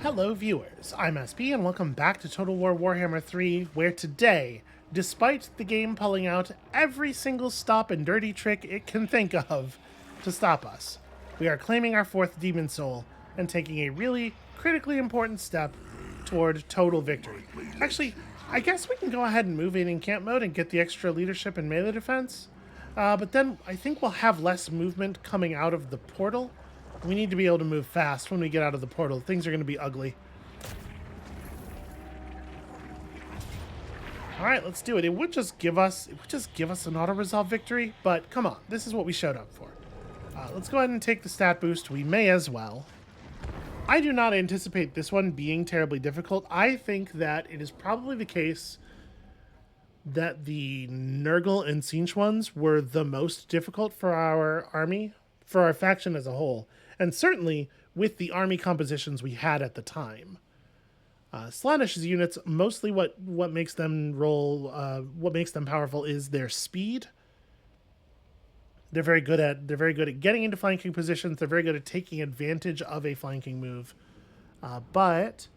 Hello viewers, I'm SB and welcome back to Total War Warhammer 3, where today, despite the game pulling out every single stop and dirty trick it can think of to stop us, we are claiming our 4th Demon Soul and taking a really critically important step toward total victory. Actually, I guess we can go ahead and move in camp mode and get the extra leadership and melee defense, but then I think we'll have less movement coming out of the portal. We need to be able to move fast when we get out of the portal. Things are going to be ugly. All right, let's do it. It would just give us an auto-resolve victory, but come on. This is what we showed up for. Let's go ahead and take the stat boost. We may as well. I do not anticipate this one being terribly difficult. I think that it is probably the case that the Nurgle and Tzeentch ones were the most difficult for our army, for our faction as a whole. And certainly with the army compositions we had at the time. Slanish's units, mostly what makes them what makes them powerful is their speed. They're very good at getting into flanking positions. They're very good at taking advantage of a flanking move. But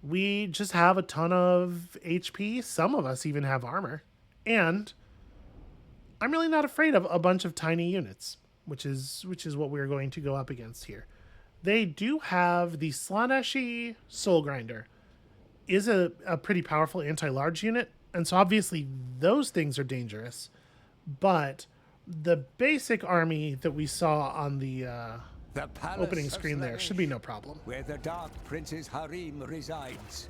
we just have a ton of HP. Some of us even have armor. And I'm really not afraid of a bunch of tiny units, which is what we're going to go up against here. They do have the Slaaneshi Soul Grinder is a pretty powerful anti-large unit, and so obviously those things are dangerous. But the basic army that we saw on the opening screen there should be no problem. Where the Dark Prince's harem resides.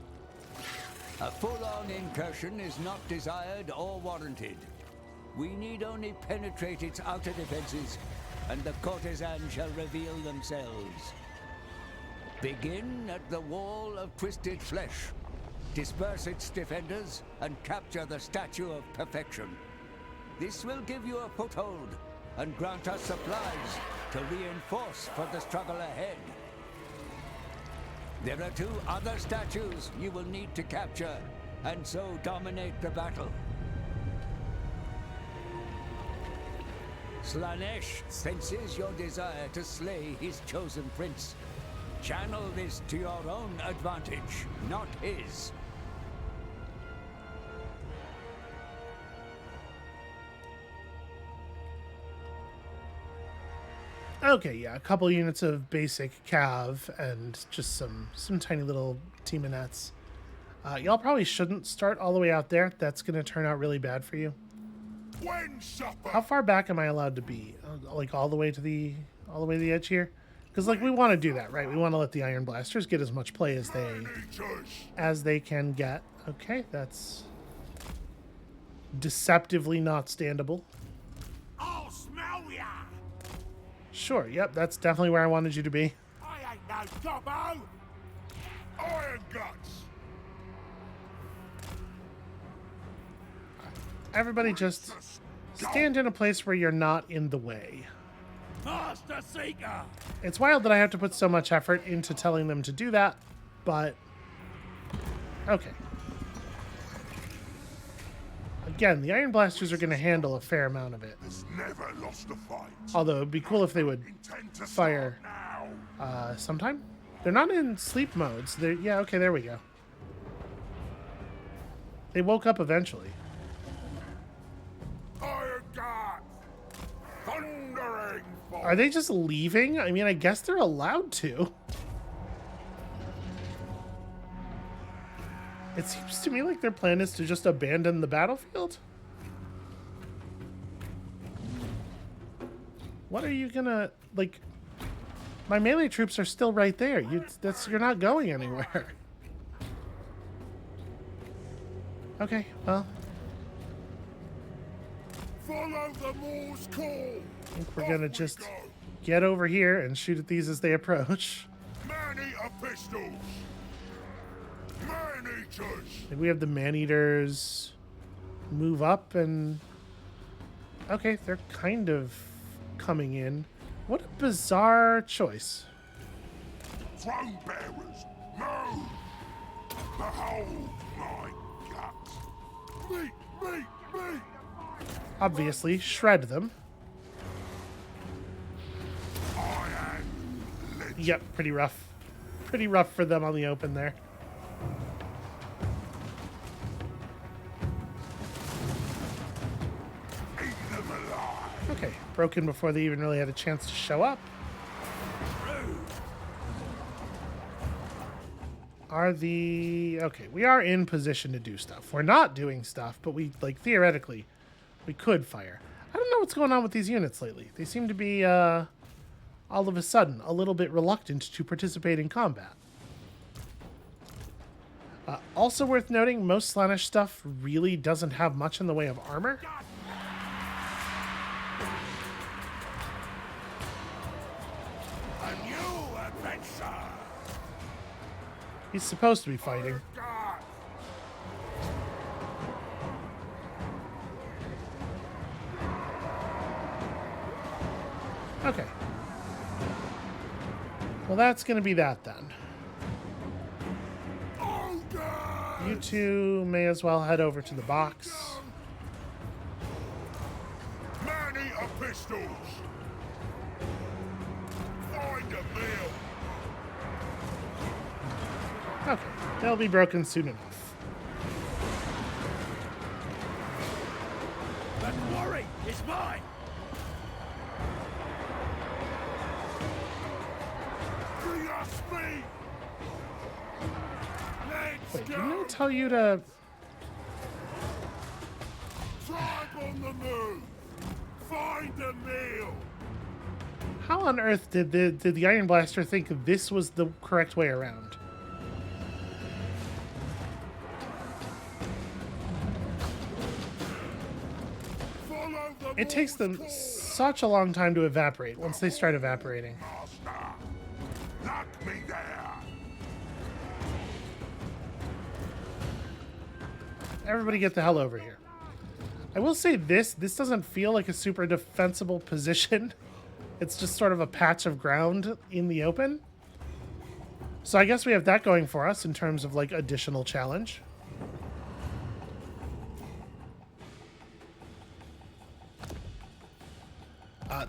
A full-on incursion is not desired or warranted. We need only penetrate its outer defenses, and the courtesans shall reveal themselves. Begin at the Wall of Twisted Flesh. Disperse its defenders and capture the Statue of Perfection. This will give you a foothold and grant us supplies to reinforce for the struggle ahead. There are 2 other statues you will need to capture, and so dominate the battle. Slaanesh senses your desire to slay his chosen prince. Channel this to your own advantage, not his. Okay, yeah, a couple units of basic cav and just some tiny little teaminettes. Y'all probably shouldn't start all the way out there. That's going to turn out really bad for you. How far back am I allowed to be? Like all the way to the edge here? Because like we want to do that, right? We want to let the Iron Blasters get as much play as they can get. Okay, that's deceptively not standable. I'll smell ya! Sure, yep, that's definitely where I wanted you to be. I ain't no gobbo! Iron guts! Everybody just stand in a place where you're not in the way. Master Seeker! It's wild that I have to put so much effort into telling them to do that, but okay. Again, the Iron Blasters are going to handle a fair amount of it. Never lost a fight. Although it'd be cool if they would fire sometime. They're not in sleep modes. Yeah, okay, there we go. They woke up eventually. Iron guts! Thundering force! Are they just leaving? I mean, I guess they're allowed to. It seems to me like their plan is to just abandon the battlefield. What are you gonna, like, my melee troops are still right there. You're not going anywhere. Okay, well. Follow the Morse call! I think we're gonna just get over here and shoot at these as they approach. Man-eater pistols! Man-eaters! Maybe we have the man-eaters move up and... Okay, they're kind of coming in. What a bizarre choice. Throne bearers, move! Behold my guts! Meat! Obviously, shred them. I am legend. Yep, pretty rough. pretty rough for them on the open there. Okay, broken before they even really had a chance to show up. Okay, we are in position to do stuff. We're not doing stuff, but we, like, theoretically, we could fire. I don't know what's going on with these units lately. They seem to be, all of a sudden, a little bit reluctant to participate in combat. Also worth noting, most Slaanesh stuff really doesn't have much in the way of armor. A new adventure. He's supposed to be fighting. Okay. Well, that's going to be that then. You two may as well head over to the box. Many of pistols. Find a meal. Okay, they'll be broken soon enough. That quarry is mine. Bring us speed. Let's Wait, go. didn't I tell you to... Tribe on the move. Find a meal. How on earth did the Iron Blaster think this was the correct way around? Follow the It takes them Morse code. such a long time to evaporate once they start evaporating. Master, knock me there. Everybody get the hell over here. I will say this doesn't feel like a super defensible position. It's just sort of a patch of ground in the open. So I guess we have that going for us in terms of, like, additional challenge.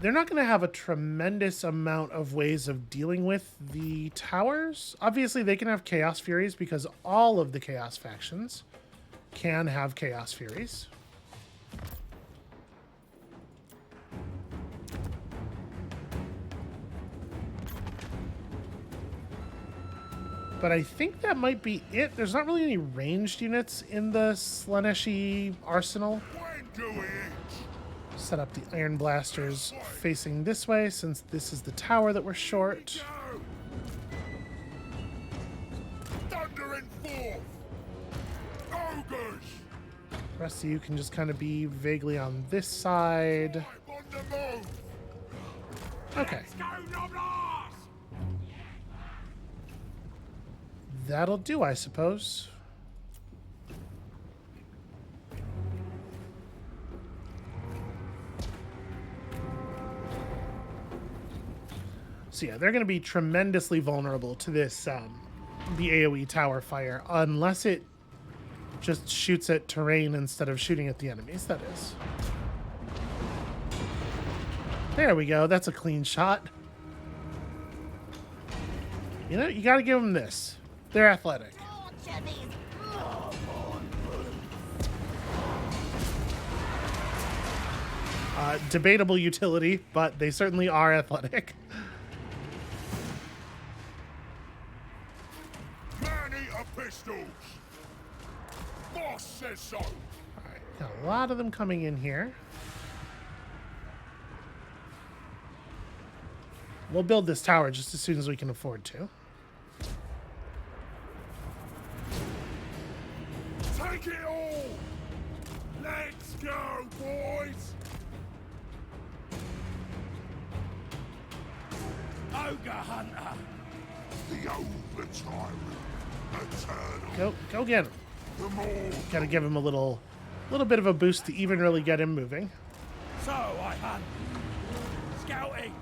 They're not going to have a tremendous amount of ways of dealing with the towers. Obviously, they can have Chaos Furies because all of the Chaos factions can have Chaos Furies. But I think that might be it. There's not really any ranged units in the Slaaneshi arsenal. When do we eat? Set up the Iron Blasters facing this way, since this is the tower that we're short. Go. Thundering forth. Ogres. The rest of you can just kind of be vaguely on this side. I'm on the move. Okay, Go, Noblars. that'll do, I suppose. So yeah, they're going to be tremendously vulnerable to this, the AoE tower fire, unless it just shoots at terrain instead of shooting at the enemies, that is. There we go, that's a clean shot. You know, you got to give them this. They're athletic. Debatable utility, but they certainly are athletic. Many of pistols. Boss says so. All right, got a lot of them coming in here. We'll build this tower just as soon as we can afford to. Take it all. Let's go, boys. Ogre hunter. The ogre tyrant. Eternal. Go get him. The more. Got to give him a little bit of a boost to even really get him moving. So I hunt. Scouting.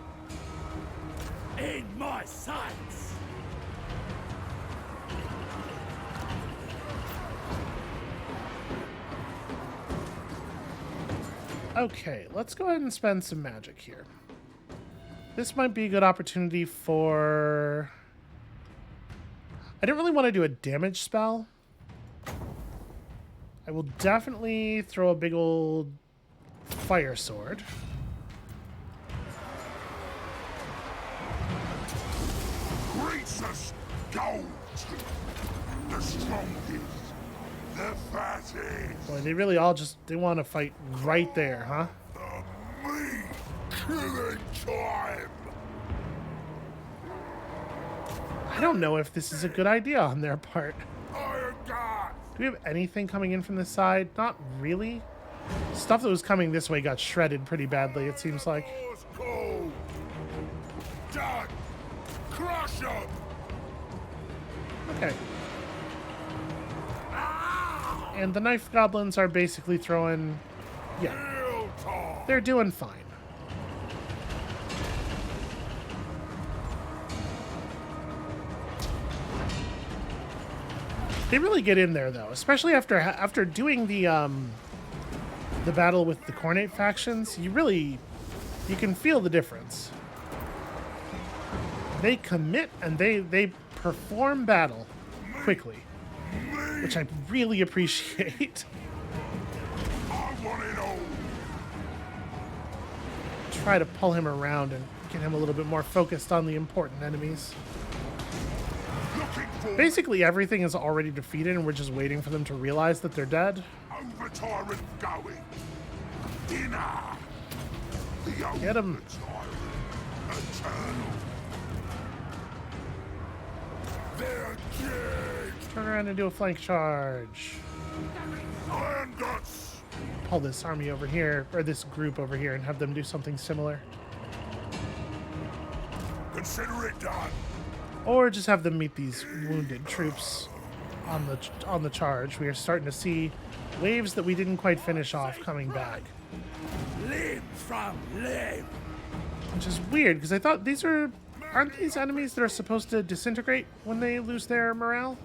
In my sights. Okay, let's go ahead and spend some magic here. This might be a good opportunity for I didn't really want to do a damage spell. I will definitely throw a big old fire sword. Greatest Goldtooth, the strongest, the fattest, Boy, they really all just, they want to fight right there, huh? the meat killing time. I don't know if this is a good idea on their part. Iron God, Do we have anything coming in from this side? Not really. Stuff that was coming this way got shredded pretty badly, it seems like. War's cold. Done. Crush 'em. Okay. And the knife goblins are basically throwing... Yeah, Real talk. they're doing fine. They really get in there, though, especially after doing the battle with the Cornate factions. You can feel the difference. They commit and they perform battle quickly, which I really appreciate. I want it all. Try to pull him around and get him a little bit more focused on the important enemies. Looking for Basically, everything is already defeated, and we're just waiting for them to realize that they're dead. over tyrant going. Dinner. The over Get 'em. tyrant. Eternal. They're dead. Turn around and do a flank charge. Iron guts. Pull this army over here, or this group over here, and have them do something similar. Consider it done. Or just have them meet these wounded troops on the charge. We are starting to see waves that we didn't quite finish off coming back, Limb from limb. which is weird because I thought aren't these enemies that are supposed to disintegrate when they lose their morale?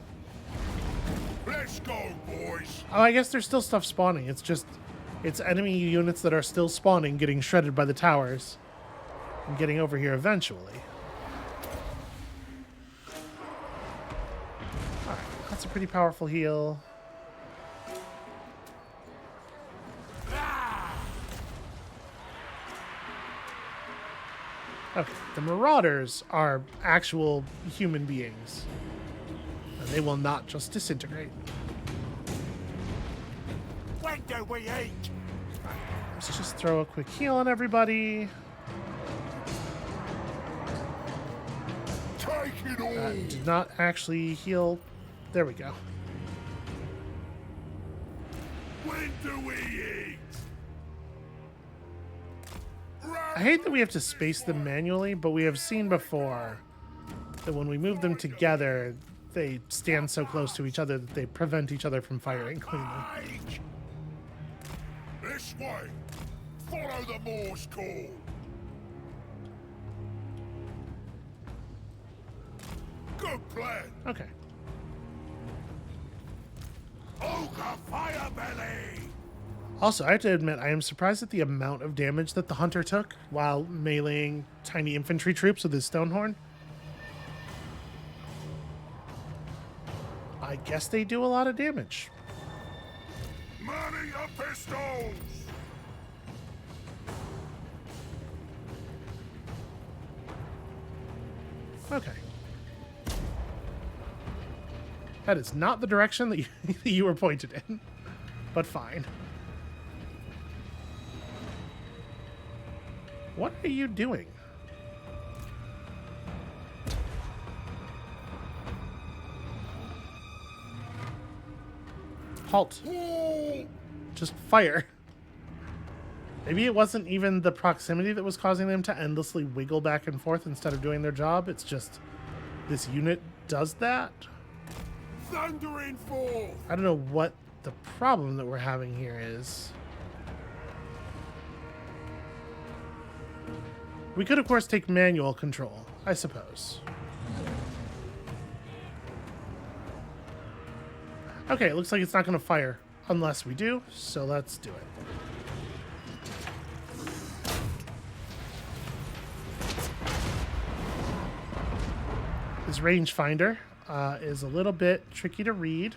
Let's go, boys. Oh, I guess there's still stuff spawning. It's enemy units that are still spawning, getting shredded by the towers, and getting over here eventually. Alright, that's a pretty powerful heal. Okay, the Marauders are actual human beings. And they will not just disintegrate. When do we eat? Let's just throw a quick heal on everybody. Take it all. Did not actually heal. There we go. When do we eat? I hate that we have to space them manually, but we have seen before that when we move them together, they stand so close to each other that they prevent each other from firing cleanly. Age. This way. Follow the Morse call. Good plan. Okay. Ogre Firebelly. Also, I have to admit, I am surprised at the amount of damage that the hunter took while meleeing tiny infantry troops with his stonehorn. I guess they do a lot of damage. Money your pistols. Okay. That is not the direction that you were pointed in, but fine. What are you doing? Halt. Just fire. Maybe it wasn't even the proximity that was causing them to endlessly wiggle back and forth instead of doing their job. It's just this unit does that. Thundering forth. I don't know what the problem that we're having here is. We could, of course, take manual control, I suppose. Okay, it looks like it's not going to fire unless we do, so let's do it. His rangefinder is a little bit tricky to read.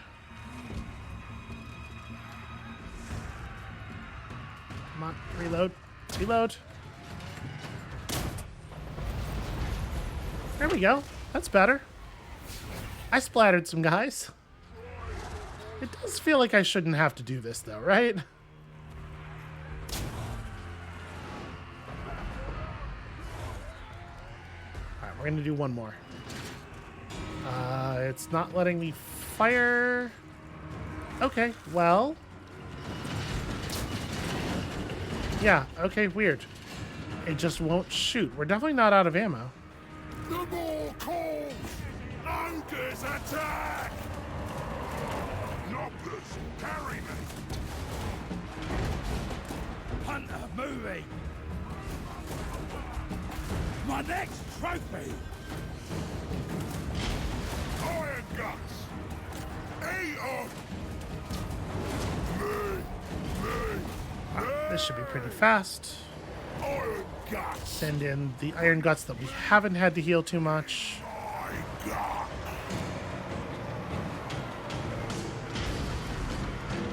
Come on, reload. Reload. There we go. That's better. I splattered some guys. It does feel like I shouldn't have to do this, though, right? Alright, we're going to do one more. It's not letting me fire. Okay, well. Yeah, okay, weird. It just won't shoot. We're definitely not out of ammo. The more calls! Ogres attack! Nobblers, carry me! Hunter, moving! My next trophy! Iron guts! Eat 'em! This should be pretty fast. Iron guts! Send in the iron guts that we haven't had to heal too much. My gut!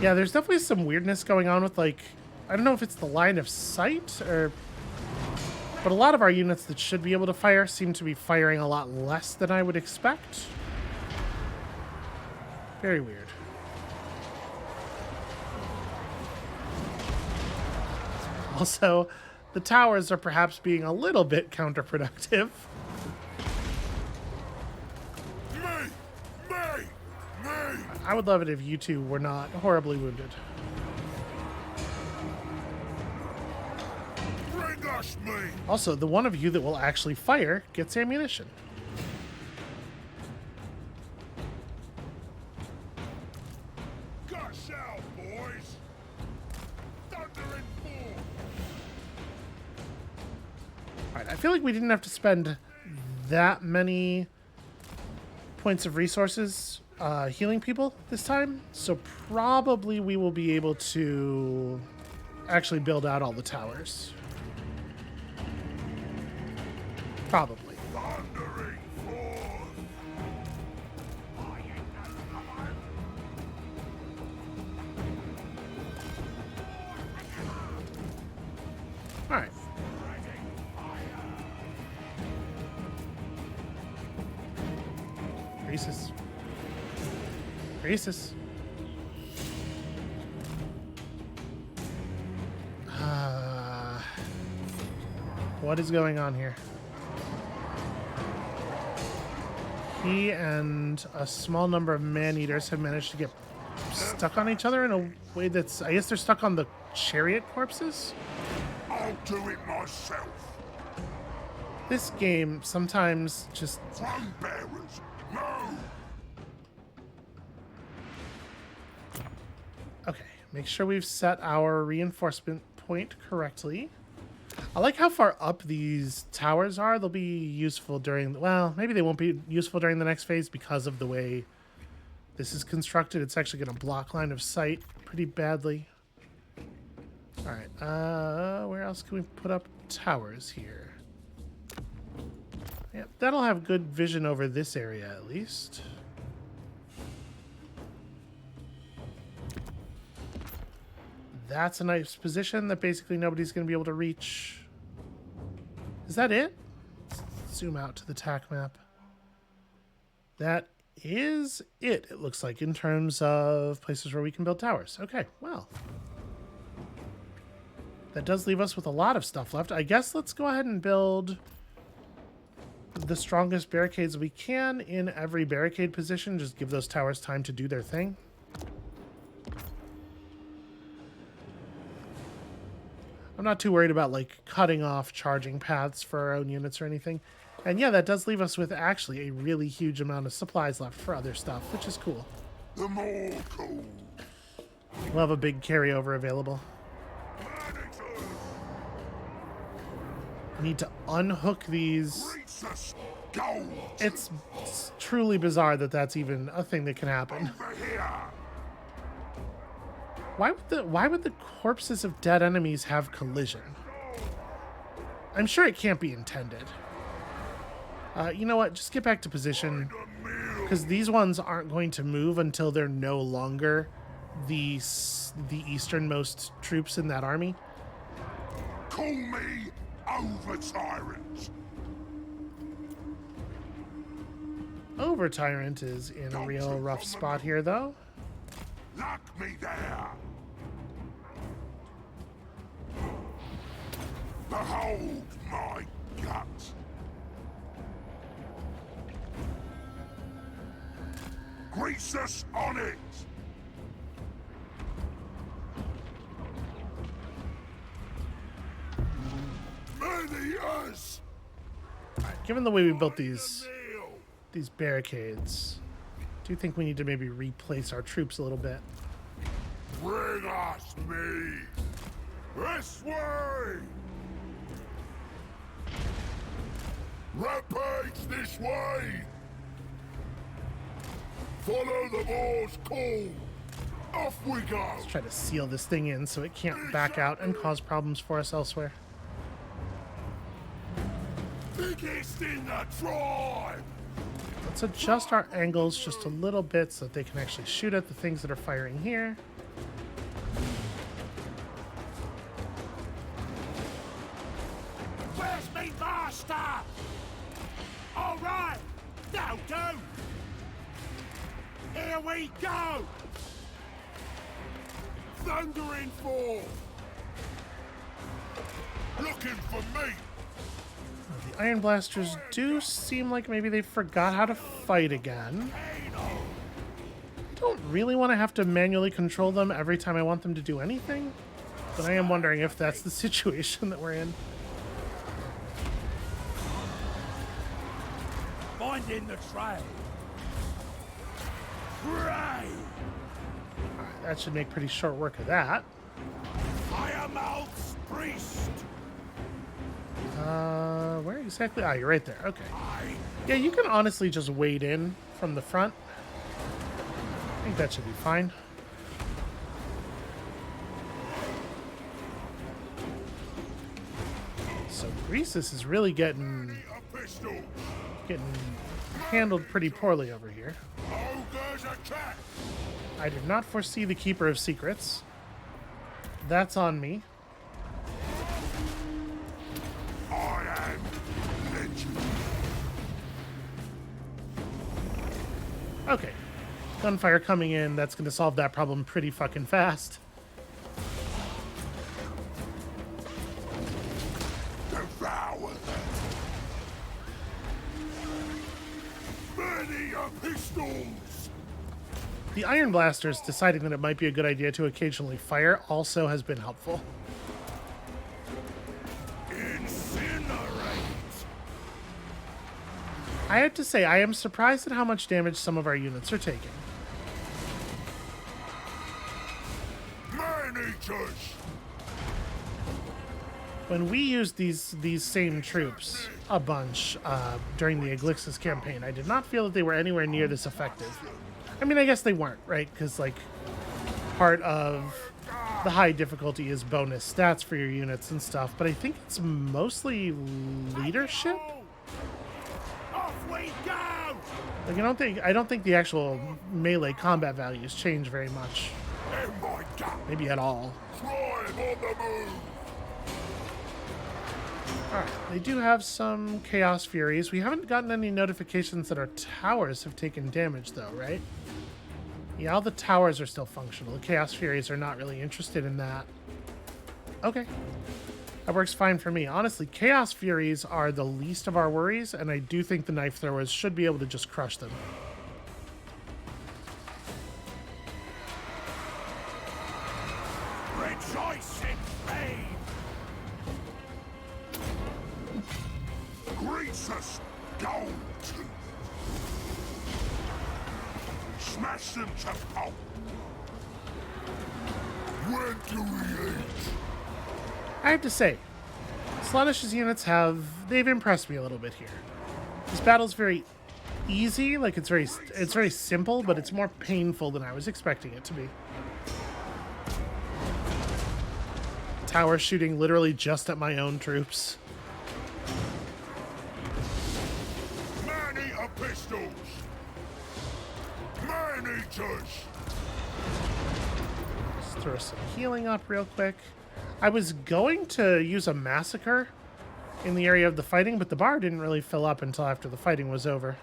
Yeah, there's definitely some weirdness going on with, like, I don't know if it's the line of sight or... But a lot of our units that should be able to fire seem to be firing a lot less than I would expect. Very weird. Also, the towers are perhaps being a little bit counterproductive. Me! I would love it if you two were not horribly wounded. Bring us me! Also, the one of you that will actually fire gets ammunition. Gush out, boys! Thunder and forth! Alright, I feel like we didn't have to spend that many points of resources healing people this time, so probably we will be able to actually build out all the towers. Probably. Thundering forth! Alright. Rhesus. Rhesus. What is going on here? He and a small number of man-eaters have managed to get stuck on each other in a way that's... I guess they're stuck on the chariot corpses? I'll do it myself! This game sometimes just... Throne bearers, move! Okay, make sure we've set our reinforcement point correctly. I like how far up these towers are. They'll be useful during... Well, maybe they won't be useful during the next phase because of the way this is constructed. It's actually going to block line of sight pretty badly. All right, where else can we put up towers here? Yep, that'll have good vision over this area at least. That's a nice position that basically nobody's going to be able to reach. Is that it? Let's zoom out to the TAC map. That is it, it looks like, in terms of places where we can build towers. Okay, well. That does leave us with a lot of stuff left. I guess let's go ahead and build the strongest barricades we can in every barricade position. Just give those towers time to do their thing. I'm not too worried about, like, cutting off charging paths for our own units or anything. And yeah, that does leave us with actually a really huge amount of supplies left for other stuff, which is cool. The more cool! We'll have a big carryover available. I need to unhook these. Princess Gold! It's truly bizarre that that's even a thing that can happen. Over here! Why would the corpses of dead enemies have collision? I'm sure it can't be intended. You know what? Just get back to position. A meal because these ones aren't going to move until they're no longer the easternmost troops in that army. Call me over tyrant. Over Tyrant is in a real rough spot here, though. Lock me there. Behold my guts. Grease us on it. Many us. Given the way we built these barricades, do you think we need to maybe replace our troops a little bit? Bring us meat. This way. Rampage this way. Follow the Moor's call. Off we go. Let's try to seal this thing in so it can't back out and cause problems for us elsewhere. Biggest in the tribe. Let's adjust our angles just a little bit so that they can actually shoot at the things that are firing here. Where's me master? All right, that'll do. Here we go. Thundering forth. Looking for me. The Iron Blasters do seem like maybe they forgot how to fight again. I don't really want to have to manually control them every time I want them to do anything, but I am wondering if that's the situation that we're in. Finding the trail. Right. That should make pretty short work of that. Firemouth's priest. Where exactly? Ah, you're right there. Okay. Yeah, you can honestly just wade in from the front. I think that should be fine. So Greasus is really getting handled pretty poorly over here. Ogres attack. I did not foresee the Keeper of Secrets. That's on me. I am legend. Okay. Gunfire coming in. That's going to solve that problem pretty fucking fast. Devour them. Many are pistols. The Iron Blasters deciding that it might be a good idea to occasionally fire also has been helpful. Incinerate. I have to say, I am surprised at how much damage some of our units are taking. Man-eaters. When we used these same troops a bunch during the Eglixis campaign, I did not feel that they were anywhere near this effective. I mean, I guess they weren't, right? Because, like, part of the high difficulty is bonus stats for your units and stuff, but I think it's mostly leadership. Off we go. Like, I don't think the actual melee combat values change very much, In my gut. maybe at all. Tribe on the move. Alright, they do have some Chaos Furies. We haven't gotten any notifications that our towers have taken damage, though, right? Yeah, all the towers are still functional. The Chaos Furies are not really interested in that. Okay. That works fine for me. Honestly, Chaos Furies are the least of our worries, and I do think the Knife Throwers should be able to just crush them. Rejoice in flame. Greasus Goldtooth. Smash them to pulp. When do we eat? I have to say, Slaanish's units they've impressed me a little bit here. This battle's very easy, like it's very simple, but it's more painful than I was expecting it to be. Tower shooting literally just at my own troops. Many are pistols. Man-eaters! Let's throw some healing up real quick. I was going to use a massacre in the area of the fighting, but the bar didn't really fill up until after the fighting was over.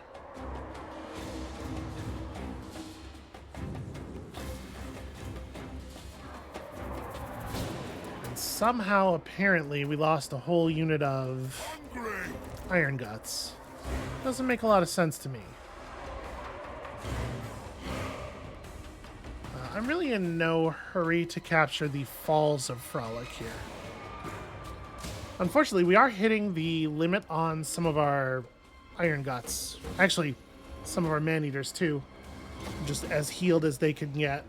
And somehow, apparently, we lost a whole unit of Hungry! Iron Guts. Doesn't make a lot of sense to me. I'm really in no hurry to capture the Falls of Frolic here. Unfortunately, we are hitting the limit on some of our Iron Guts. Actually, some of our Man-Eaters too. Just as healed as they can get.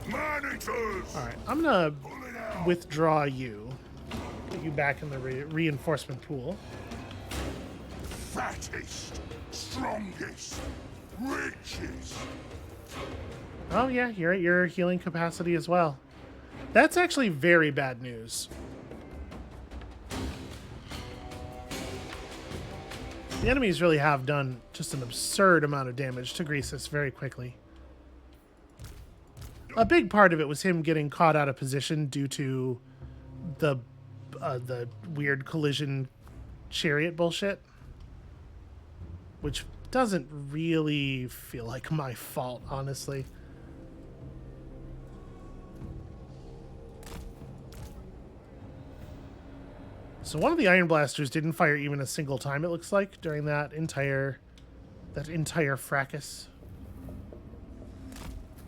Man-eaters! Alright, I'm gonna Pull it out! withdraw you. Put you back in the reinforcement pool. Fattest, strongest, richest. Oh yeah, you're at your healing capacity as well. That's actually very bad news. The enemies really have done just an absurd amount of damage to Greasus very quickly. A big part of it was him getting caught out of position due to the weird collision chariot bullshit, which doesn't really feel like my fault, honestly. So one of the Iron Blasters didn't fire even a single time, it looks like, during that entire fracas.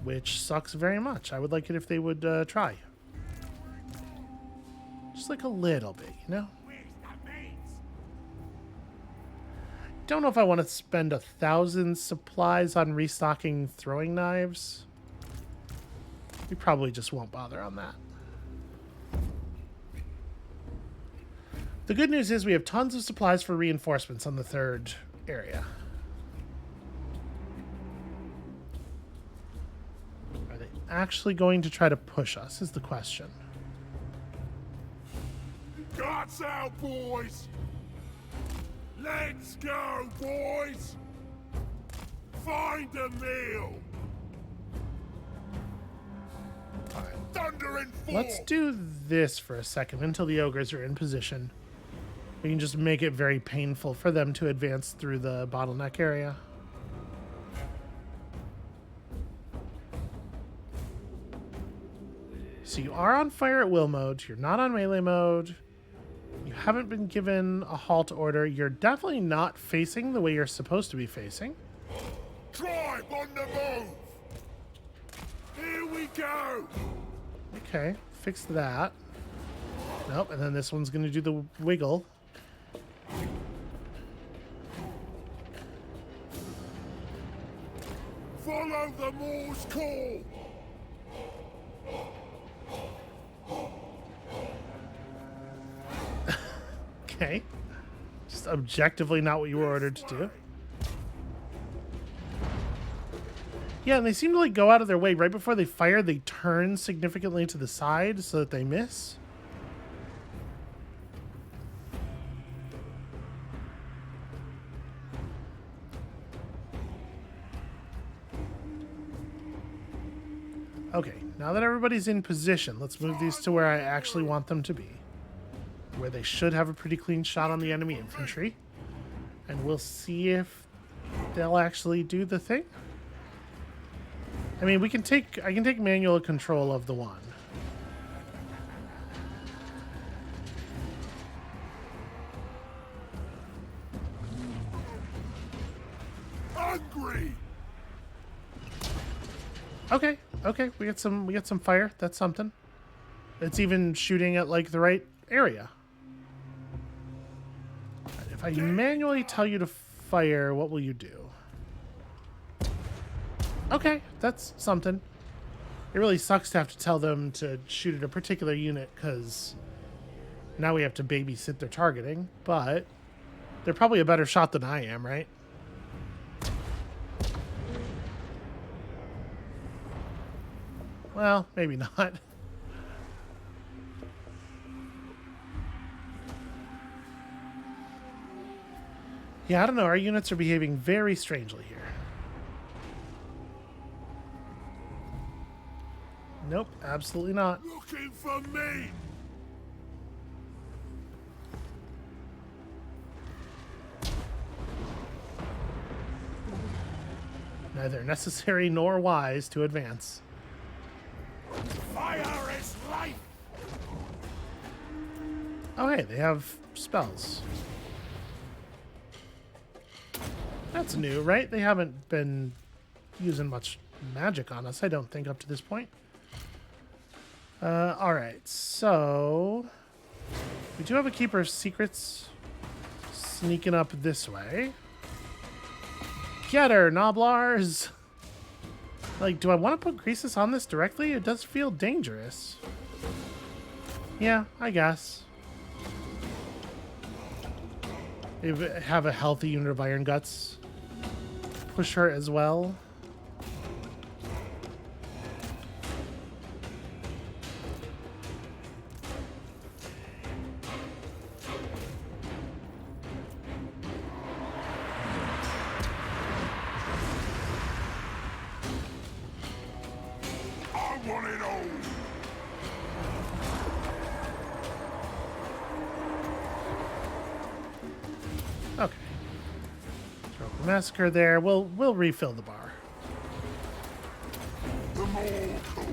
Which sucks very much. I would like it if they would try. Just like a little bit, you know? Don't know if I want to spend 1,000 supplies on restocking throwing knives. We probably just won't bother on that. The good news is we have tons of supplies for reinforcements on the third area. Are they actually going to try to push us, is the question. Guts out, boys! Let's go, boys! Find a meal! Thundering force! Let's do this for a second until the ogres are in position. We can just make it very painful for them to advance through the bottleneck area. So you are on fire at will mode. You're not on melee mode. You haven't been given a halt order. You're definitely not facing the way you're supposed to be facing. Tribe on the move! Here we go! Okay, fix that. Nope, and then this one's going to do the wiggle. Follow the Moor's call! Okay. Just objectively not what you were ordered to do. Yeah, and they seem to like go out of their way. Right before they fire, they turn significantly to the side so that they miss. Okay, now that everybody's in position, let's move these to where I actually want them to be. Where they should have a pretty clean shot on the enemy infantry. And we'll see if they'll actually do the thing. I mean, I can take manual control of the one. Hungry! Okay, we get some fire. That's something. It's even shooting at like the right area. If I manually tell you to fire, what will you do? Okay, that's something. It really sucks to have to tell them to shoot at a particular unit because now we have to babysit their targeting, but they're probably a better shot than I am, right? Well, maybe not. Yeah, I don't know. Our units are behaving very strangely here. Nope, absolutely not. Looking for me! Neither necessary nor wise to advance. Fire is life! Oh, hey, they have spells. That's new, right? They haven't been using much magic on us, I don't think, up to this point. Alright, so... we do have a Keeper of Secrets sneaking up this way. Get her, Noblars! Like, do I want to put Croesus on this directly? It does feel dangerous. Yeah, I guess. They have a healthy unit of Iron Guts. Push her as well. I want it all! Okay. Throw the massacre there. We'll refill the bar. The more cool.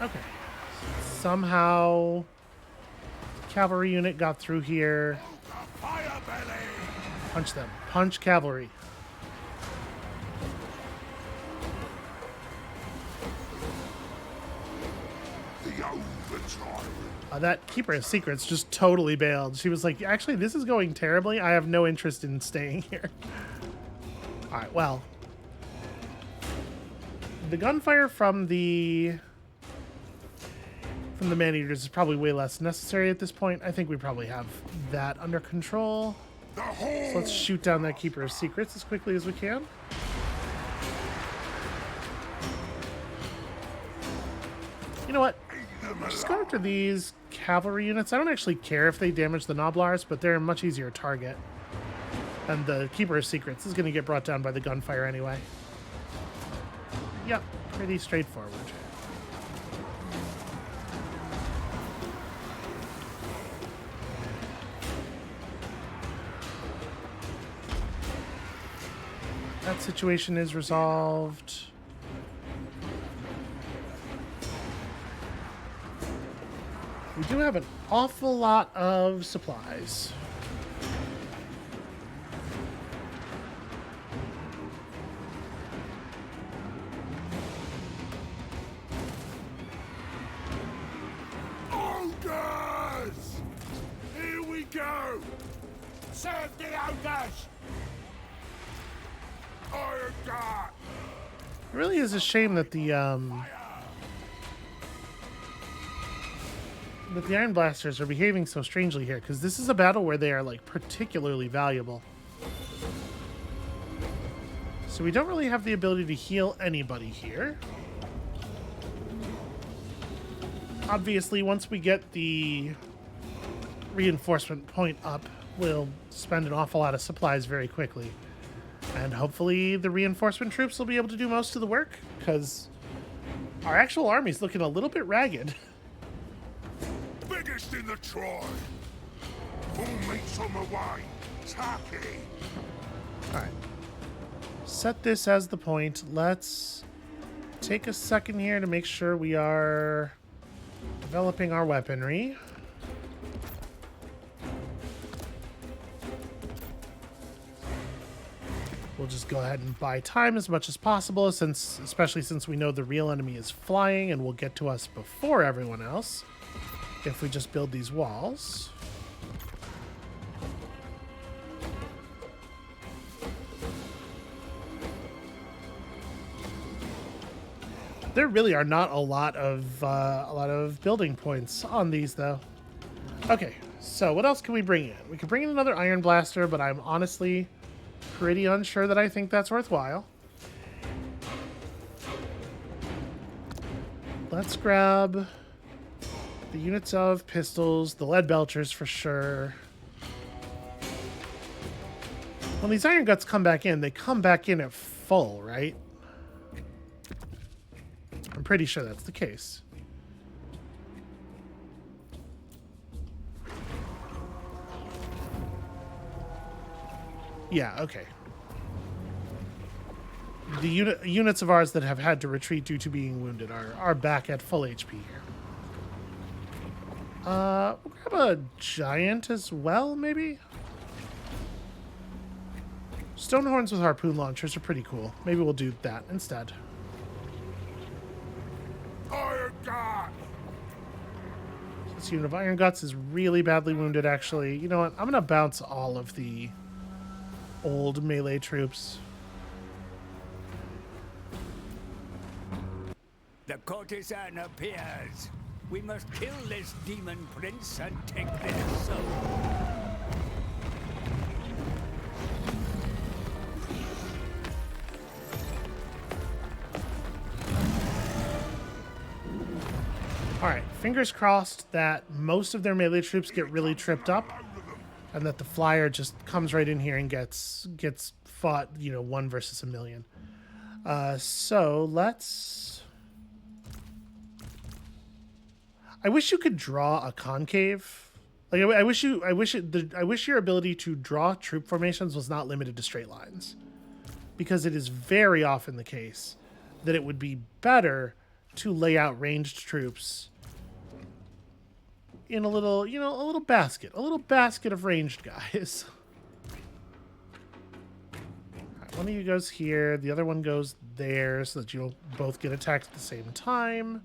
Okay. Somehow cavalry unit got through here. Fire belly! Punch them. Punch cavalry. The overtime. That Keeper of Secrets just totally bailed. She was like, actually, this is going terribly. I have no interest in staying here. Alright, well. The gunfire from the man-eaters is probably way less necessary at this point. I think we probably have that under control. The So whole let's shoot down that Keeper of Secrets as quickly as we can. You know what? Just go after these cavalry units. I don't actually care if they damage the Noblars, but they're a much easier target. And the Keeper of Secrets is going to get brought down by the gunfire anyway. Yep, pretty straightforward. That situation is resolved. We do have an awful lot of supplies. ogres! Here we go! Serve the ogres! Iron guard! It really is a shame that the Iron Blasters are behaving so strangely here, because this is a battle where they are like particularly valuable. So we don't really have the ability to heal anybody here. Obviously, once we get the reinforcement point up, we'll spend an awful lot of supplies very quickly. And hopefully the reinforcement troops will be able to do most of the work, because our actual army's looking a little bit ragged. Biggest in the tribe! Who meets on the way? Tacky! Alright. Set this as the point. Let's take a second here to make sure we are developing our weaponry. We'll just go ahead and buy time as much as possible, especially since we know the real enemy is flying and will get to us before everyone else if we just build these walls. There really are not a lot of building points on these, though. Okay, so what else can we bring in? We can bring in another Iron Blaster, but I'm honestly pretty unsure that I think that's worthwhile. Let's grab the units of pistols, the lead belchers for sure. When these Iron Guts come back in, they come back in at full, right? pretty sure that's the case. Yeah, okay. The units of ours that have had to retreat due to being wounded are back at full HP here. We'll grab a giant as well, maybe? Stonehorns with harpoon launchers are pretty cool. Maybe we'll do that instead. Iron God! This unit of Iron Guts is really badly wounded, actually. You know what? I'm going to bounce all of the old melee troops. The courtesan appears. We must kill this demon prince and take their soul. Alright, fingers crossed that most of their melee troops get really tripped up, and that the flyer just comes right in here and gets fought, you know, 1 versus a million. So let's... I wish you could draw a concave. Like I wish your ability to draw troop formations was not limited to straight lines, because it is very often the case that it would be better to lay out ranged troops in a little, you know, a little basket of ranged guys. All right, one of you goes here, the other one goes there, so that you'll both get attacked at the same time.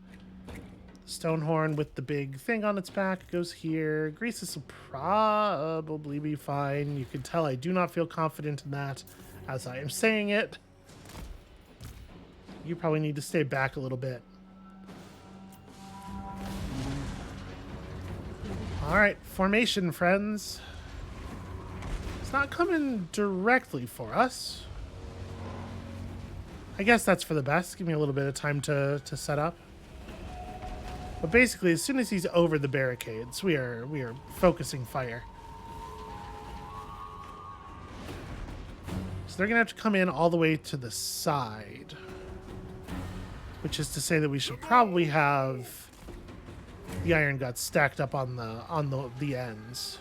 Stonehorn with the big thing on its back goes here. Greasus will probably be fine. You can tell I do not feel confident in that as I am saying it. You probably need to stay back a little bit. Alright, formation, friends. It's not coming directly for us. I guess that's for the best. Give me a little bit of time to set up. But basically, as soon as he's over the barricades, we are focusing fire. So they're going to have to come in all the way to the side. Which is to say that we should probably have the Iron Guts stacked up on the ends.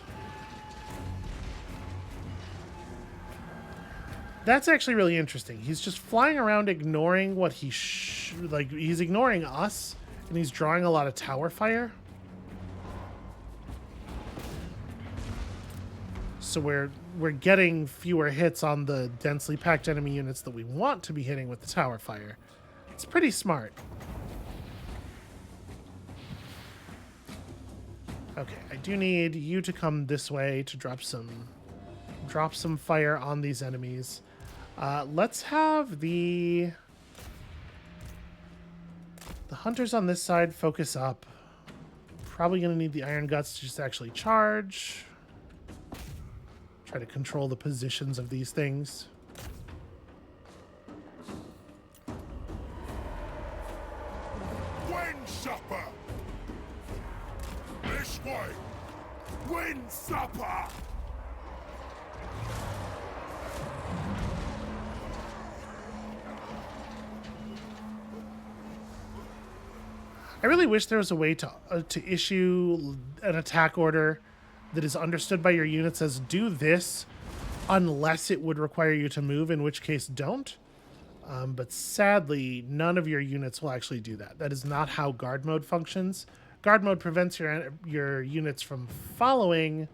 That's actually really interesting. He's just flying around ignoring what he's ignoring us, and he's drawing a lot of tower fire. So we're getting fewer hits on the densely packed enemy units that we want to be hitting with the tower fire. It's pretty smart. Okay, I do need you to come this way to drop some fire on these enemies. Let's have the hunters on this side focus up. Probably going to need the Iron Guts to just actually charge. Try to control the positions of these things. Wind supper! This way! Wind supper! I really wish there was a way to issue an attack order that is understood by your units as do this unless it would require you to move, in which case don't. But sadly, none of your units will actually do that. That is not how guard mode functions. Guard mode prevents your units from following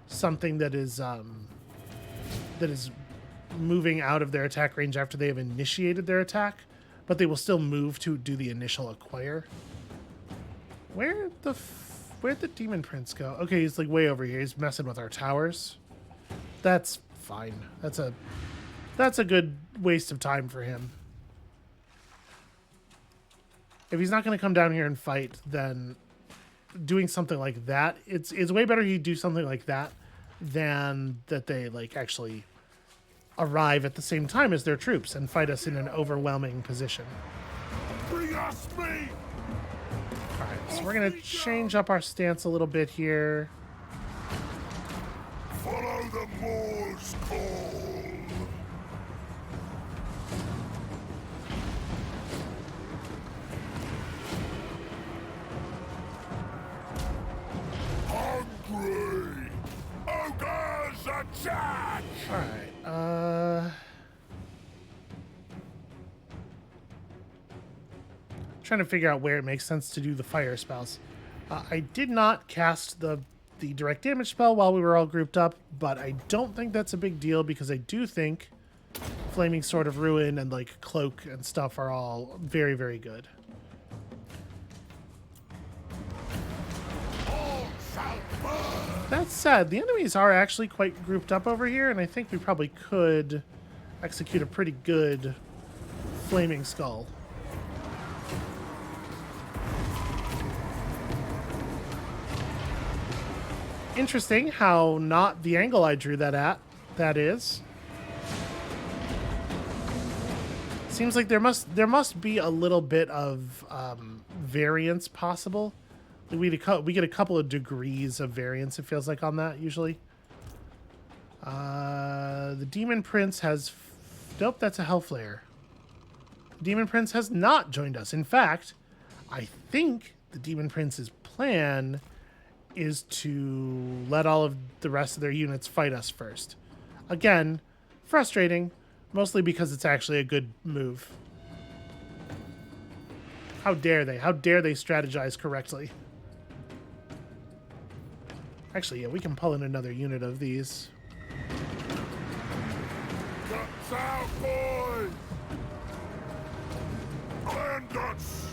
something that is moving out of their attack range after they have initiated their attack, but they will still move to do the initial acquire. Where'd the demon prince go? Okay, he's like way over here. He's messing with our towers. That's fine. That's a good waste of time for him. If he's not going to come down here and fight, then doing something like that, it's way better you do something like that than that they like actually arrive at the same time as their troops and fight us in an overwhelming position. Bring us speed! Alright, so we're going to change up our stance a little bit here. Follow the Moor's call! Alright, trying to figure out where it makes sense to do the fire spells. I did not cast the direct damage spell while we were all grouped up, but I don't think that's a big deal because I do think Flaming Sword of Ruin and like Cloak and stuff are all very, very good. That said, the enemies are actually quite grouped up over here, and I think we probably could execute a pretty good Flaming Skull. Interesting how not the angle I drew that at, that is. Seems like there must be a little bit of variance possible. We get a couple of degrees of variance, it feels like, on that, usually. The Demon Prince has... Nope, that's a Hellflare. The Demon Prince has not joined us. In fact, I think the Demon Prince's plan is to let all of the rest of their units fight us first. Again, frustrating, mostly because it's actually a good move. How dare they? How dare they strategize correctly? Actually, yeah, we can pull in another unit of these. Guts out, boys! Land guts!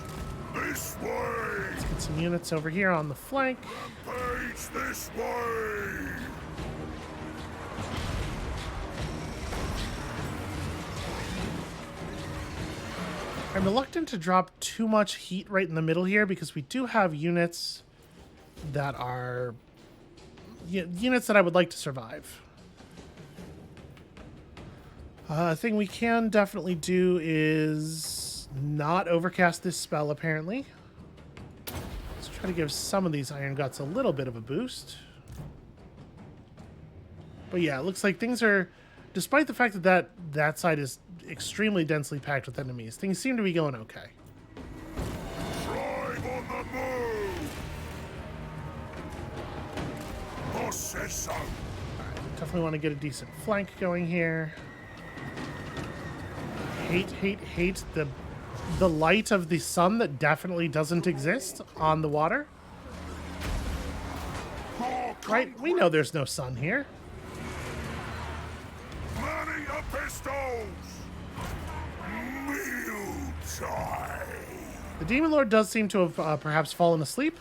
This way! Let's get some units over here on the flank. Rampage this way! I'm reluctant to drop too much heat right in the middle here because we do have units that are units that I would like to survive. A thing we can definitely do is not overcast this spell, apparently. Let's try to give some of these Iron Guts a little bit of a boost. But yeah, it looks like things are, despite the fact that that side is extremely densely packed with enemies, things seem to be going okay. Tribe on the move! Boss says so. Definitely want to get a decent flank going here. Hate the light of the sun that definitely doesn't exist on the water. Right? We know there's no sun here. Manning of pistols! Meal time! The Demon Lord does seem to have perhaps fallen asleep.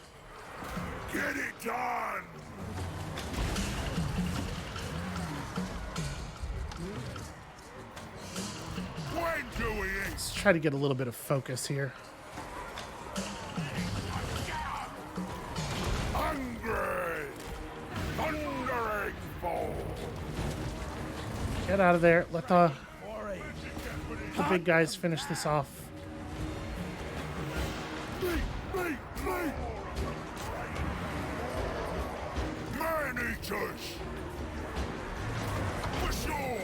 Get it done! When do we eat? Let's try to get a little bit of focus here. Hungry! Thundering fall! Get out of there. Let the big guys finish this off. Meat! Man-eaters! For sure!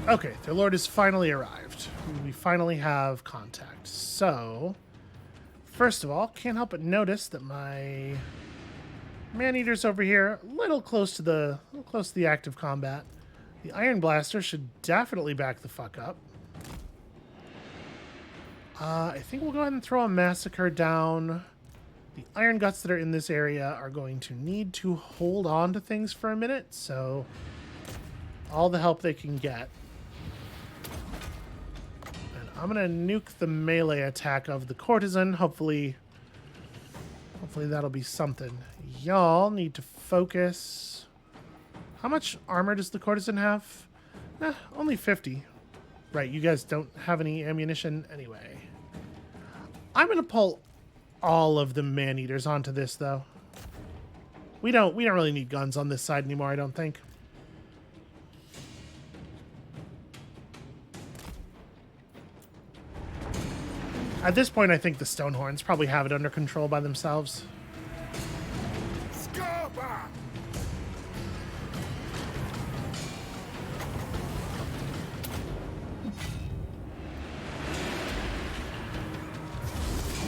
Okay, their lord has finally arrived. We finally have contact. So, first of all, can't help but notice that my man-eaters over here, a little close to the active combat. The Iron Blaster should definitely back the fuck up. I think we'll go ahead and throw a Massacre down. The Iron Guts that are in this area are going to need to hold on to things for a minute, so all the help they can get. And I'm going to nuke the melee attack of the Courtesan. Hopefully that'll be something. Y'all need to focus. How much armor does the Courtesan have? Only 50. Right, you guys don't have any ammunition anyway. I'm going to pull all of the man-eaters onto this, though. We don't really need guns on this side anymore, I don't think. At this point, I think the Stonehorns probably have it under control by themselves. Scarpa!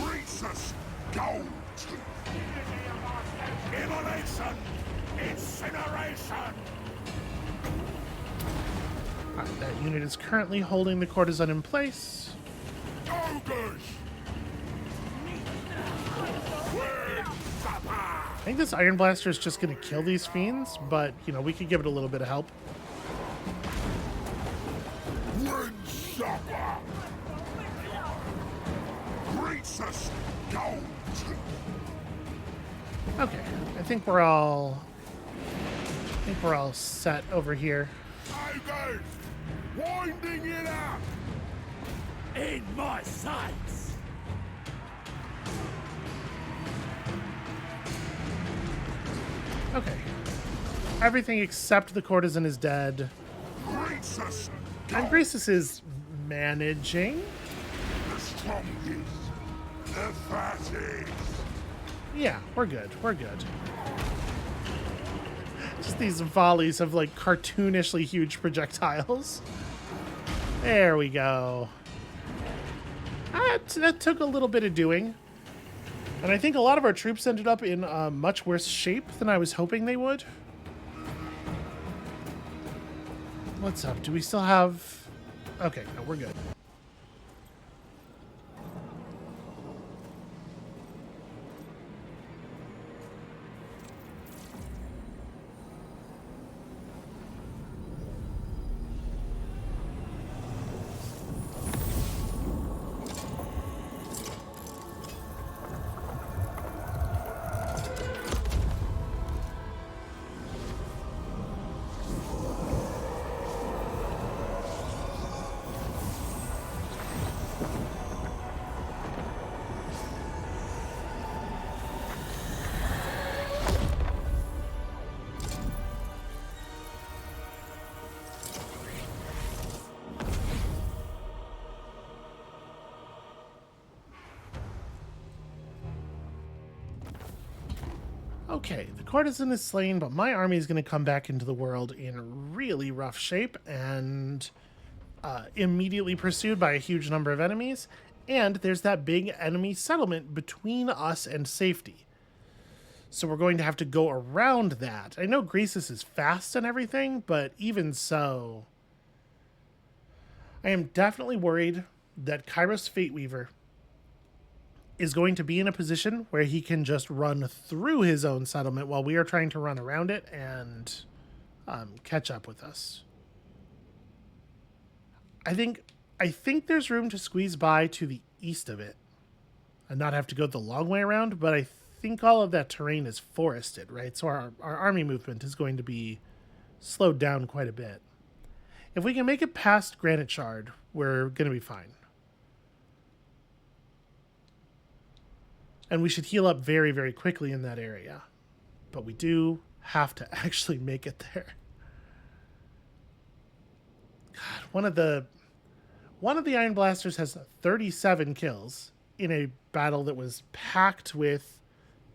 Rhesus Goldtooth! Immolation! Incineration! unit is currently holding the courtesan in place. Ogres! I think this Iron Blaster is just going to kill these fiends, but, you know, we could give it a little bit of help. Supper! Greasus Goldtooth! Okay, I think we're all set over here. Ogres! Winding it up! In my sights! Okay. Everything except the courtesan is dead. Greasus And Greasus is managing. the strongest, the fattest. Yeah, we're good. We're good. Just these volleys of, like, cartoonishly huge projectiles. There we go. That took a little bit of doing. And I think a lot of our troops ended up in much worse shape than I was hoping they would. What's up? Do we still have... Okay, no, we're good. Okay, the courtesan is slain, but my army is going to come back into the world in really rough shape and immediately pursued by a huge number of enemies. And there's that big enemy settlement between us and safety. So we're going to have to go around that. I know Greasus is fast and everything, but even so, I am definitely worried that Kairos Fateweaver is going to be in a position where he can just run through his own settlement while we are trying to run around it and catch up with us. I think there's room to squeeze by to the east of it and not have to go the long way around, but I think all of that terrain is forested, right? So our army movement is going to be slowed down quite a bit. If we can make it past Granite Shard, we're going to be fine. And we should heal up very, very quickly in that area. But we do have to actually make it there. God, one of the Iron Blasters has 37 kills in a battle that was packed with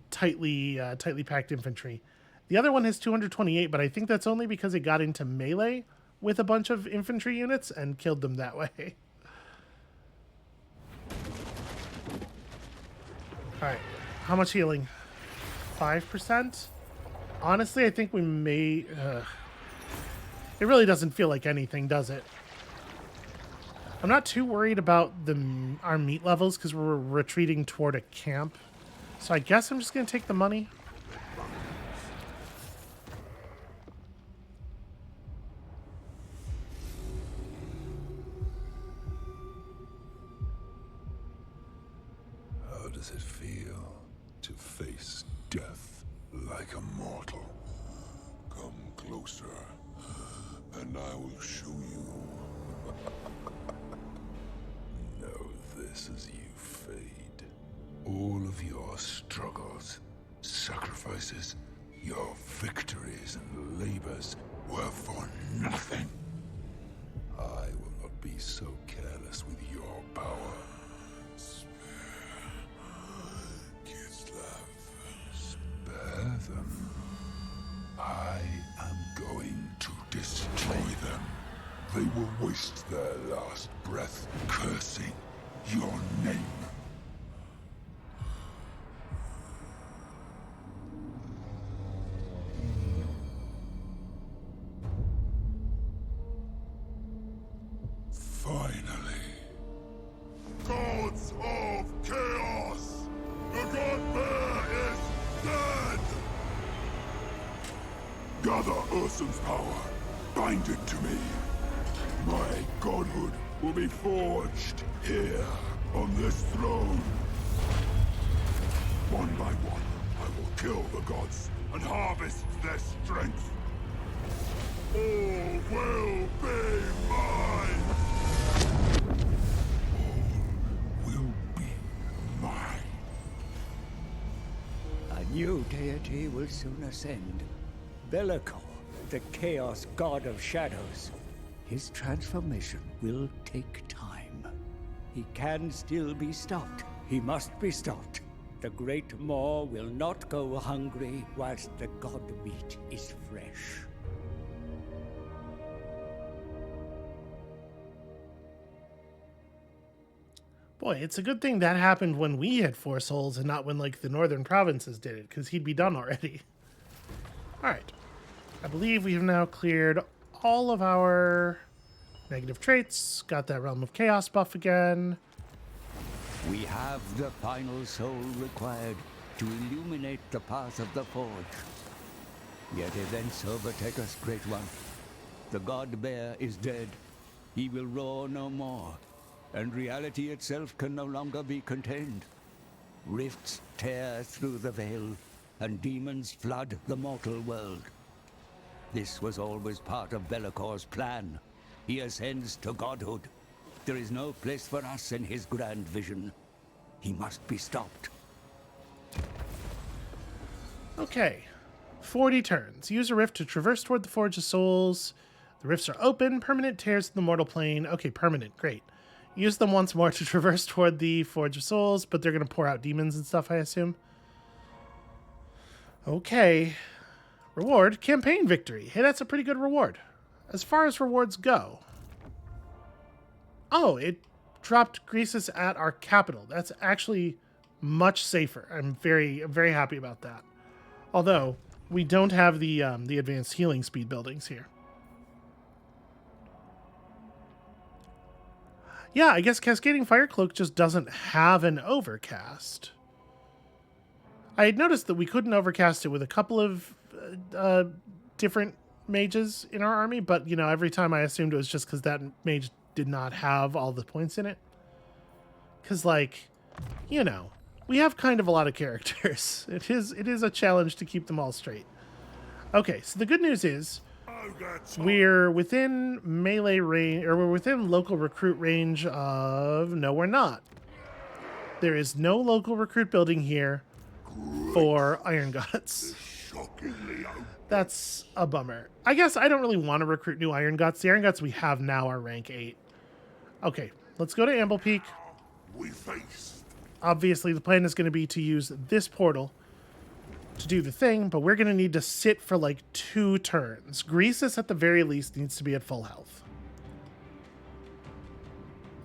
tightly packed infantry. The other one has 228, but I think that's only because it got into melee with a bunch of infantry units and killed them that way. Alright, how much healing? 5%? Honestly, I think we may... it really doesn't feel like anything, does it? I'm not too worried about our meat levels because we're retreating toward a camp. So I guess I'm just going to take the money. How does it feel to face death like a mortal? Come closer, and I will show you. Know this as you fade. All of your struggles, sacrifices, your victories and labors were for nothing. I will not be so careless with your power. Spare them. I am going to destroy them. They will waste their last breath cursing your name. Finally. Gods of Chaos! The God Bear is dead! Gather Urson's power. Bind it to me. My godhood will be forged here on this throne. One by one, I will kill the gods and harvest their strength. All will be mine! All will be mine. A new deity will soon ascend. Bellicor, the Chaos God of Shadows. His transformation will take time. He can still be stopped. He must be stopped. The Great Maw will not go hungry whilst the god meat is fresh. Boy, it's a good thing that happened when we had 4 souls and not when, like, the northern provinces did it, because he'd be done already. Alright. I believe we have now cleared all of our negative traits. Got that Realm of Chaos buff again. We have the final soul required to illuminate the path of the Forge. Yet events overtake us, Great One. The God Bear is dead. He will roar no more, and reality itself can no longer be contained. Rifts tear through the veil, and demons flood the mortal world. This was always part of Bellicor's plan. He ascends to godhood. There is no place for us in his grand vision. He must be stopped. Okay. 40 turns. Use a rift to traverse toward the Forge of Souls. The rifts are open. Permanent tears in the mortal plane. Okay, permanent. Great. Use them once more to traverse toward the Forge of Souls, but they're going to pour out demons and stuff, I assume. Okay. Reward, campaign victory. Hey, that's a pretty good reward. As far as rewards go. Oh, it dropped Greasus at our capital. That's actually much safer. I'm very happy about that. Although, we don't have the advanced healing speed buildings here. Yeah, I guess Cascading Fire Cloak just doesn't have an overcast. I had noticed that we couldn't overcast it with a couple of different mages in our army, but, you know, every time I assumed it was just because that mage did not have all the points in it. Because, like, you know, we have kind of a lot of characters. It is a challenge to keep them all straight. Okay, so the good news is we're within melee range, or we're within local recruit range of... No, we're not. There is no local recruit building here for Iron Gods. That's a bummer. I guess I don't really want to recruit new Iron Gods. The Iron Gods we have now are rank 8. Okay, let's go to Amble Peak. Obviously, the plan is going to be to use this portal to do the thing, but we're going to need to sit for like 2 turns. Greasus, at the very least, needs to be at full health.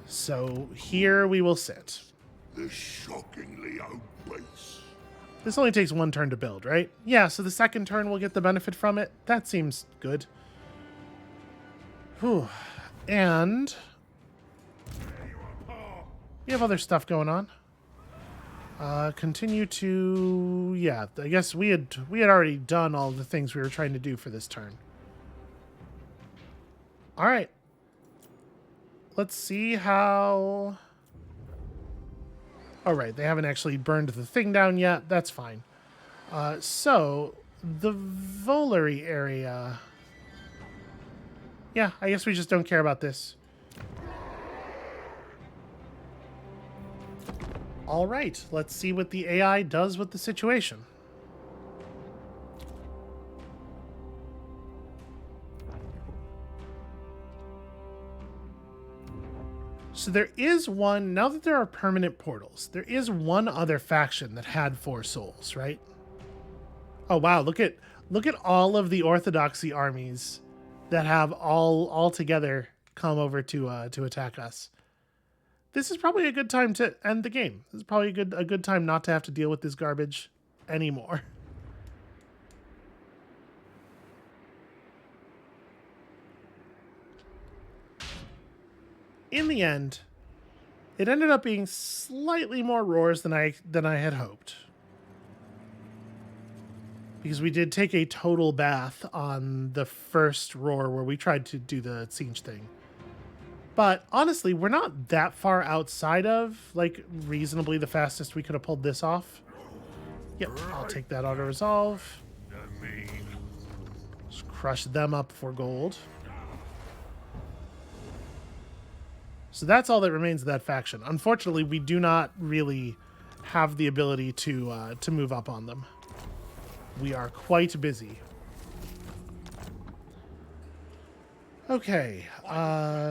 So here we will sit. This shockingly old base. This only takes 1 turn to build, right? Yeah, so the second turn we'll get the benefit from it. That seems good. Whew. And we have other stuff going on. Continue to... Yeah, I guess we had already done all the things we were trying to do for this turn. All right. Let's see how... All right, they haven't actually burned the thing down yet. That's fine. So, the Volary area... Yeah, I guess we just don't care about this. All right, let's see what the AI does with the situation. So there is one, now that there are permanent portals, there is one other faction that had 4 souls, right? Oh wow, look at all of the Orthodoxy armies that have all together come over to attack us. This is probably a good time to end the game. This is probably a good time not to have to deal with this garbage anymore. in the end, it ended up being slightly more roars than I had hoped. Because we did take a total bath on the first roar where we tried to do the siege thing. But honestly, we're not that far outside of, like, reasonably the fastest we could have pulled this off. Yep, I'll take that auto-resolve. Just crush them up for gold. So that's all that remains of that faction. Unfortunately, we do not really have the ability to move up on them. We are quite busy. Okay,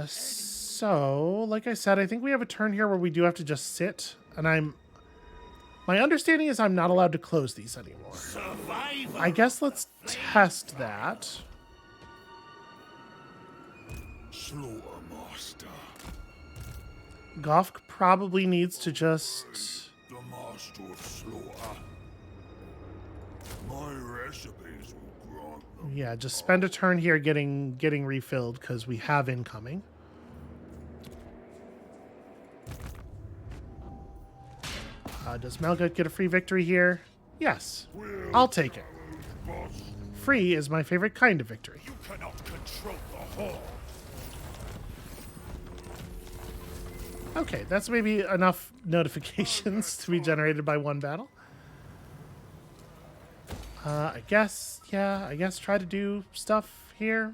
so, like I said, I think we have a turn here where we do have to just sit, and my understanding is I'm not allowed to close these anymore. Survivor. I guess let's test that. Slaughter master. Goff probably needs to just... The master of slaughter. My recipes will grant them. Yeah, just spend a turn here getting refilled, because we have incoming. Does Malgut get a free victory here? Yes. I'll take it. Free is my favorite kind of victory. You cannot control the horde. Okay, that's maybe enough notifications to be generated by one battle. I guess try to do stuff here.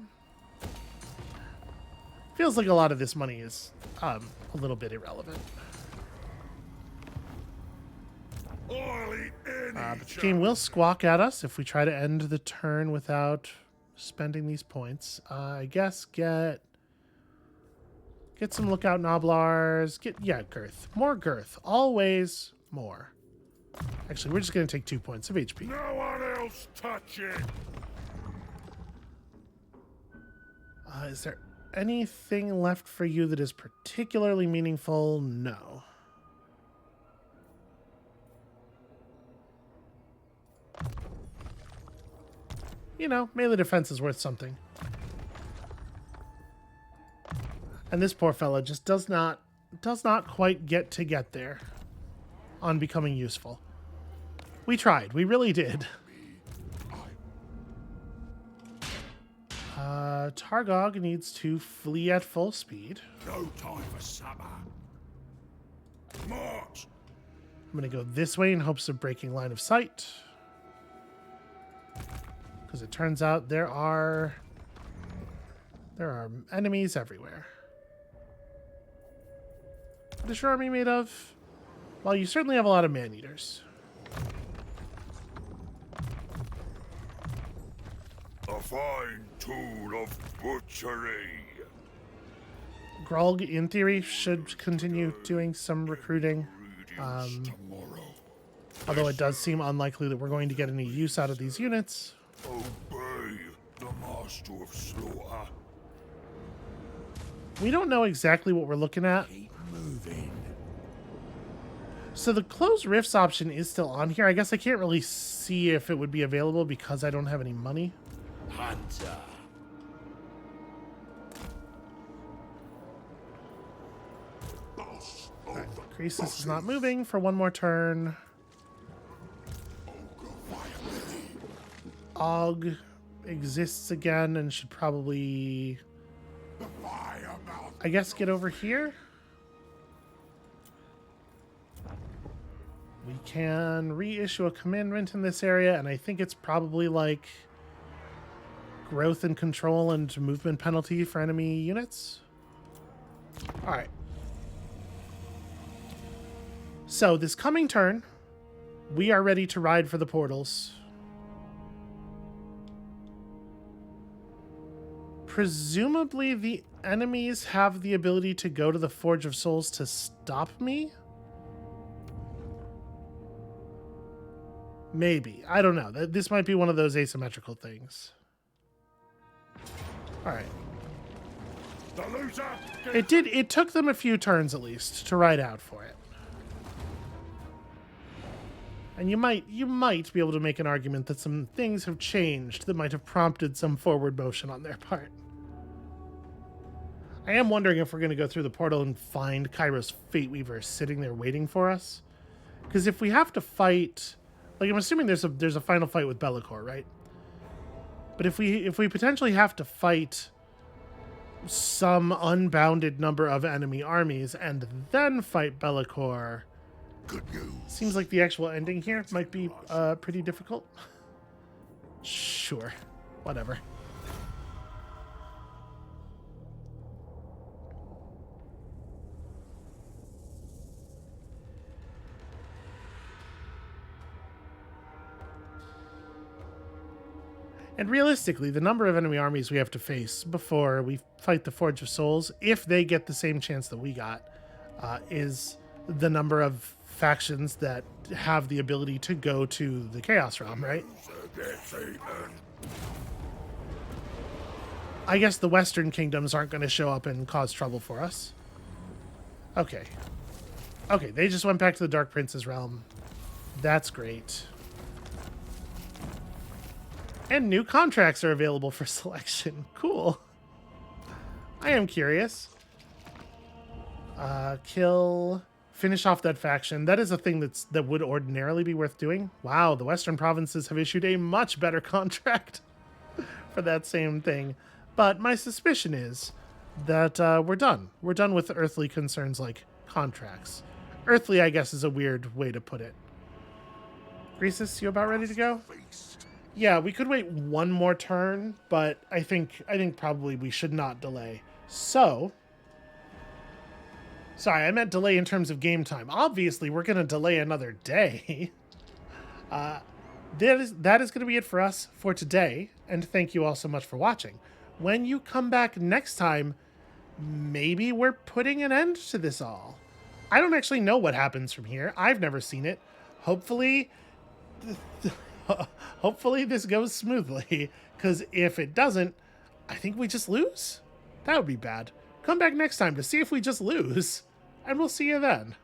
Feels like a lot of this money is a little bit irrelevant. But the game will squawk at us if we try to end the turn without spending these points. I guess get some lookout noblars. Girth. More girth. Always more. Actually, we're just going to take 2 points of HP. No one else touch it. Is there anything left for you that is particularly meaningful? No. You know, melee defense is worth something. And this poor fella just does not quite get there on becoming useful. We tried. We really did. Targog needs to flee at full speed. No time for summer. March. I'm going to go this way in hopes of breaking line of sight. Because it turns out there are enemies everywhere. What is your army made of? Well, you certainly have a lot of man-eaters. A fine tool of butchery. Grolg, in theory, should continue doing some recruiting. Tomorrow. Although it does seem unlikely that we're going to get any use out of these units. Obey the master of slaughter. We don't know exactly what we're looking at. Keep moving. So the close rifts option is still on here. I guess I can't really see if it would be available because I don't have any money. Hunter. Right, Croesus is not moving for one more turn. Og exists again and should probably, I guess, get over here. We can reissue a commandment in this area, and I think it's probably like growth and control and movement penalty for enemy units. All right. So this coming turn, we are ready to ride for the portals. Presumably the enemies have the ability to go to the Forge of Souls to stop me? Maybe. I don't know. This might be one of those asymmetrical things. All right. It took them a few turns at least to ride out for it. And you might be able to make an argument that some things have changed that might have prompted some forward motion on their part. I am wondering if we're going to go through the portal and find Cairo's Fate Weaver sitting there waiting for us. Because if we have to fight... Like, I'm assuming there's a final fight with Be'lakor, right? But if we potentially have to fight some unbounded number of enemy armies and then fight Be'lakor, Good news. seems like the actual ending here might be pretty difficult. Sure. Whatever. And realistically, the number of enemy armies we have to face before we fight the Forge of Souls, if they get the same chance that we got, is the number of factions that have the ability to go to the Chaos Realm, right? I guess the Western Kingdoms aren't going to show up and cause trouble for us. Okay. Okay, they just went back to the Dark Prince's realm. That's great. And new contracts are available for selection. Cool. I am curious. Finish off that faction. That is a thing that would ordinarily be worth doing. Wow, the Western provinces have issued a much better contract for that same thing. But my suspicion is that we're done. We're done with earthly concerns like contracts. Earthly, I guess, is a weird way to put it. Greasus, you about ready to go? Yeah, we could wait one more turn, but I think probably we should not delay. So, sorry, I meant delay in terms of game time. Obviously, we're going to delay another day. That is going to be it for us for today, and thank you all so much for watching. When you come back next time, maybe we're putting an end to this all. I don't actually know what happens from here. I've never seen it. Hopefully this goes smoothly, because if it doesn't, I think we just lose. That would be bad. Come back next time to see if we just lose, and we'll see you then.